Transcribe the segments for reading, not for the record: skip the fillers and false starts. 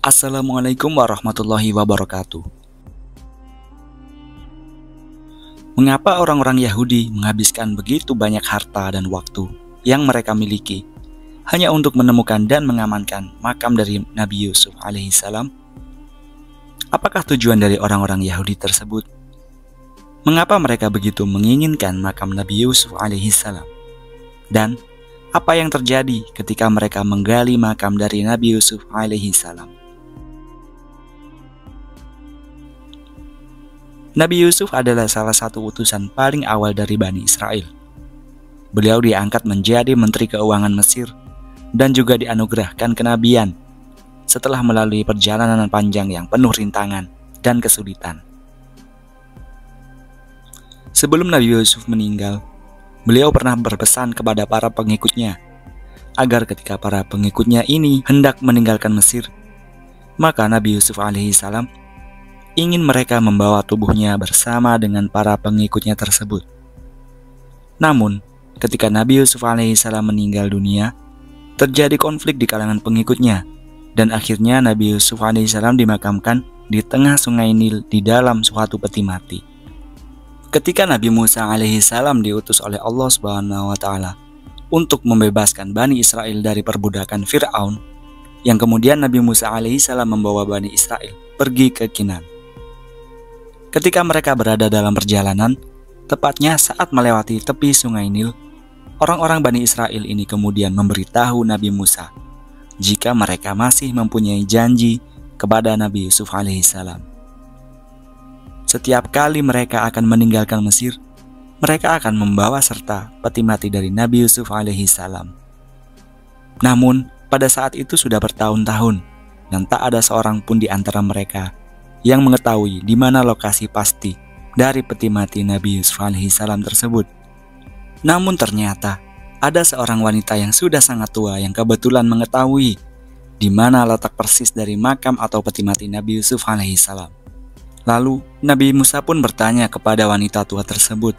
Assalamualaikum warahmatullahi wabarakatuh. Mengapa orang-orang Yahudi menghabiskan begitu banyak harta dan waktu yang mereka miliki hanya untuk menemukan dan mengamankan makam dari Nabi Yusuf alaihissalam? Apakah tujuan dari orang-orang Yahudi tersebut? Mengapa mereka begitu menginginkan makam Nabi Yusuf alaihissalam? Dan apa yang terjadi ketika mereka menggali makam dari Nabi Yusuf alaihissalam? Nabi Yusuf adalah salah satu utusan paling awal dari Bani Israel. Beliau diangkat menjadi Menteri Keuangan Mesir dan juga dianugerahkan kenabian setelah melalui perjalanan panjang yang penuh rintangan dan kesulitan. Sebelum Nabi Yusuf meninggal, beliau pernah berpesan kepada para pengikutnya agar ketika para pengikutnya ini hendak meninggalkan Mesir, maka Nabi Yusuf alaihissalam ingin mereka membawa tubuhnya bersama dengan para pengikutnya tersebut. Namun, ketika Nabi Yusuf alaihissalam meninggal dunia, terjadi konflik di kalangan pengikutnya, dan akhirnya Nabi Yusuf alaihissalam dimakamkan di tengah sungai Nil di dalam suatu peti mati. Ketika Nabi Musa alaihissalam diutus oleh Allah Subhanahu wa Ta'ala untuk membebaskan Bani Israel dari perbudakan Fir'aun, yang kemudian Nabi Musa alaihissalam membawa Bani Israel pergi ke Kinan. Ketika mereka berada dalam perjalanan, tepatnya saat melewati tepi sungai Nil, orang-orang Bani Israel ini kemudian memberitahu Nabi Musa jika mereka masih mempunyai janji kepada Nabi Yusuf alaihissalam. Setiap kali mereka akan meninggalkan Mesir, mereka akan membawa serta peti mati dari Nabi Yusuf alaihissalam. Namun, pada saat itu sudah bertahun-tahun dan tak ada seorang pun di antara mereka yang mengetahui di mana lokasi pasti dari peti mati Nabi Yusuf alaihissalam tersebut. Namun ternyata ada seorang wanita yang sudah sangat tua yang kebetulan mengetahui di mana letak persis dari makam atau peti mati Nabi Yusuf alaihissalam. Lalu Nabi Musa pun bertanya kepada wanita tua tersebut.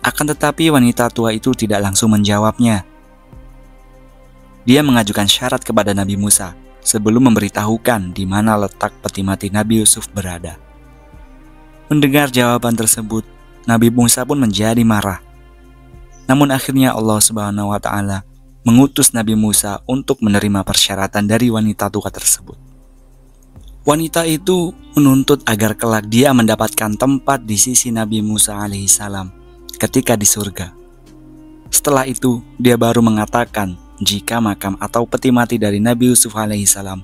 Akan tetapi wanita tua itu tidak langsung menjawabnya. Dia mengajukan syarat kepada Nabi Musa sebelum memberitahukan di mana letak peti mati Nabi Yusuf berada. Mendengar jawaban tersebut, Nabi Musa pun menjadi marah. Namun akhirnya Allah Subhanahu wa Ta'ala mengutus Nabi Musa untuk menerima persyaratan dari wanita tua tersebut. Wanita itu menuntut agar kelak dia mendapatkan tempat di sisi Nabi Musa alaihissalam ketika di surga. Setelah itu, dia baru mengatakan jika makam atau peti mati dari Nabi Yusuf alaihissalam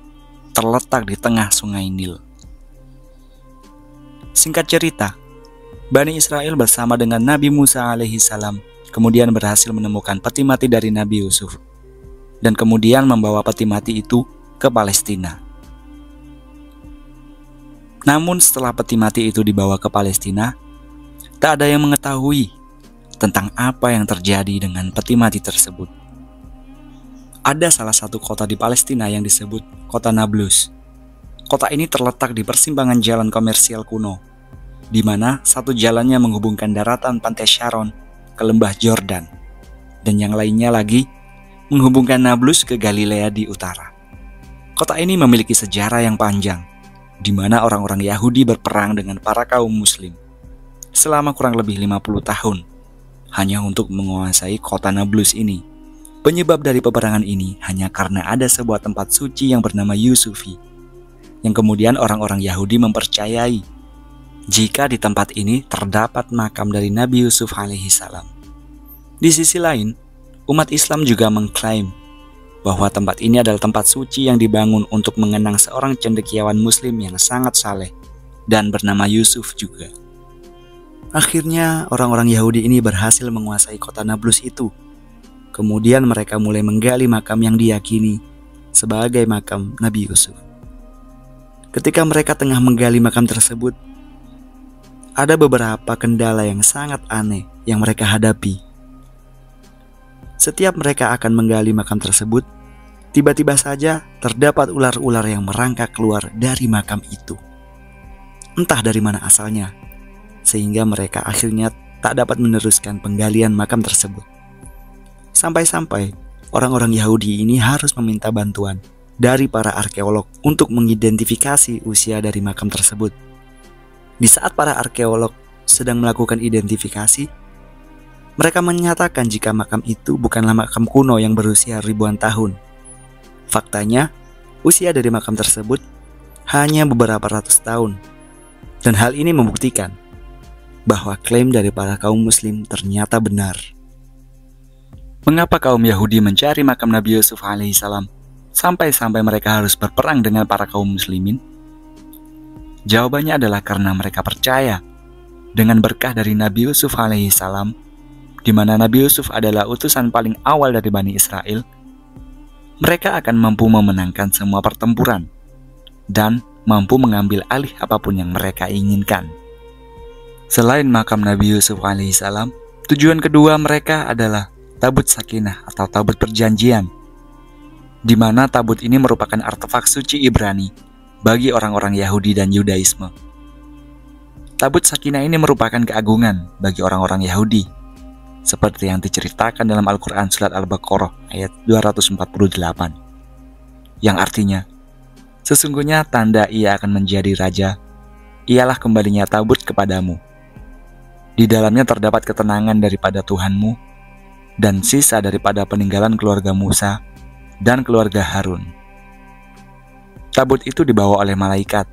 terletak di tengah sungai Nil. Singkat cerita, Bani Israel bersama dengan Nabi Musa alaihissalam kemudian berhasil menemukan peti mati dari Nabi Yusuf dan kemudian membawa peti mati itu ke Palestina. Namun setelah peti mati itu dibawa ke Palestina, tak ada yang mengetahui tentang apa yang terjadi dengan peti mati tersebut. Ada salah satu kota di Palestina yang disebut kota Nablus. Kota ini terletak di persimpangan jalan komersial kuno, di mana satu jalannya menghubungkan daratan pantai Sharon ke lembah Jordan, dan yang lainnya lagi menghubungkan Nablus ke Galilea di utara. Kota ini memiliki sejarah yang panjang, di mana orang-orang Yahudi berperang dengan para kaum Muslim selama kurang lebih 50 tahun, hanya untuk menguasai kota Nablus ini. Penyebab dari peperangan ini hanya karena ada sebuah tempat suci yang bernama Yusufi, yang kemudian orang-orang Yahudi mempercayai jika di tempat ini terdapat makam dari Nabi Yusuf alaihissalam. Di sisi lain, umat Islam juga mengklaim bahwa tempat ini adalah tempat suci yang dibangun untuk mengenang seorang cendekiawan Muslim yang sangat saleh dan bernama Yusuf juga. Akhirnya orang-orang Yahudi ini berhasil menguasai kota Nablus itu. Kemudian mereka mulai menggali makam yang diyakini sebagai makam Nabi Yusuf. Ketika mereka tengah menggali makam tersebut, ada beberapa kendala yang sangat aneh yang mereka hadapi. Setiap mereka akan menggali makam tersebut, tiba-tiba saja terdapat ular-ular yang merangkak keluar dari makam itu. Entah dari mana asalnya, sehingga mereka akhirnya tak dapat meneruskan penggalian makam tersebut. Sampai-sampai orang-orang Yahudi ini harus meminta bantuan dari para arkeolog untuk mengidentifikasi usia dari makam tersebut. Di saat para arkeolog sedang melakukan identifikasi, mereka menyatakan jika makam itu bukanlah makam kuno yang berusia ribuan tahun. Faktanya, usia dari makam tersebut hanya beberapa ratus tahun. Dan hal ini membuktikan bahwa klaim dari para kaum muslim ternyata benar. Mengapa kaum Yahudi mencari makam Nabi Yusuf alaihissalam sampai-sampai mereka harus berperang dengan para kaum muslimin? Jawabannya adalah karena mereka percaya dengan berkah dari Nabi Yusuf alaihissalam, di mana Nabi Yusuf adalah utusan paling awal dari Bani Israel. Mereka akan mampu memenangkan semua pertempuran dan mampu mengambil alih apapun yang mereka inginkan. Selain makam Nabi Yusuf alaihissalam, tujuan kedua mereka adalah tabut sakinah atau tabut perjanjian, di mana tabut ini merupakan artefak suci Ibrani bagi orang-orang Yahudi dan Yudaisme. Tabut sakinah ini merupakan keagungan bagi orang-orang Yahudi, seperti yang diceritakan dalam Al-Quran Surat Al-Baqarah ayat 248, yang artinya, sesungguhnya tanda ia akan menjadi raja, ialah kembalinya tabut kepadamu. Di dalamnya terdapat ketenangan daripada Tuhanmu, dan sisa daripada peninggalan keluarga Musa dan keluarga Harun. Tabut itu dibawa oleh malaikat.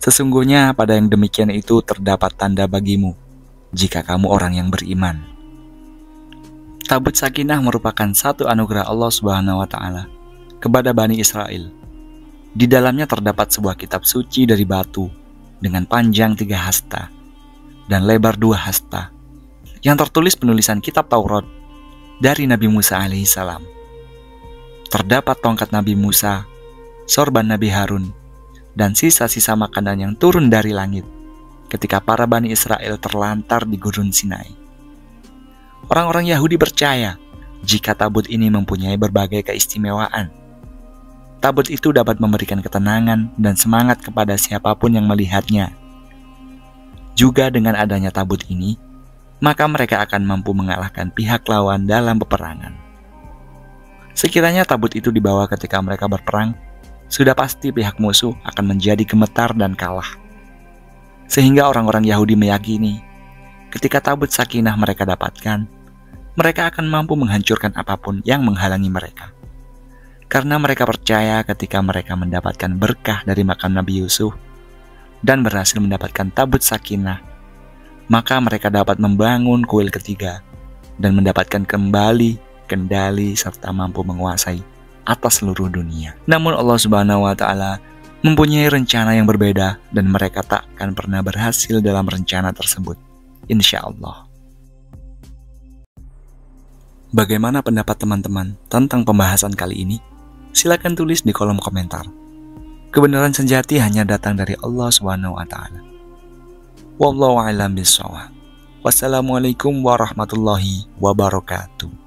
Sesungguhnya pada yang demikian itu terdapat tanda bagimu, jika kamu orang yang beriman. Tabut sakinah merupakan satu anugerah Allah Subhanahu wa Ta'ala kepada Bani Israel. Di dalamnya terdapat sebuah kitab suci dari batu dengan panjang 3 hasta dan lebar 2 hasta, yang tertulis penulisan kitab Taurat dari Nabi Musa alaihissalam. Terdapat tongkat Nabi Musa, sorban Nabi Harun, dan sisa-sisa makanan yang turun dari langit ketika para Bani Israel terlantar di Gurun Sinai. Orang-orang Yahudi percaya jika tabut ini mempunyai berbagai keistimewaan. Tabut itu dapat memberikan ketenangan dan semangat kepada siapapun yang melihatnya. Juga dengan adanya tabut ini, maka mereka akan mampu mengalahkan pihak lawan dalam peperangan. Sekiranya tabut itu dibawa ketika mereka berperang, sudah pasti pihak musuh akan menjadi gemetar dan kalah. Sehingga orang-orang Yahudi meyakini, ketika tabut sakinah mereka dapatkan, mereka akan mampu menghancurkan apapun yang menghalangi mereka. Karena mereka percaya ketika mereka mendapatkan berkah dari makam Nabi Yusuf dan berhasil mendapatkan tabut sakinah, maka mereka dapat membangun kuil ketiga dan mendapatkan kembali kendali serta mampu menguasai atas seluruh dunia. Namun Allah Subhanahu wa Ta'ala mempunyai rencana yang berbeda dan mereka tak akan pernah berhasil dalam rencana tersebut, insya Allah. Bagaimana pendapat teman-teman tentang pembahasan kali ini? Silakan tulis di kolom komentar. Kebenaran sejati hanya datang dari Allah Subhanahu wa Ta'ala. Wallahu a'lam bishawab. Wassalamualaikum warahmatullahi wabarakatuh.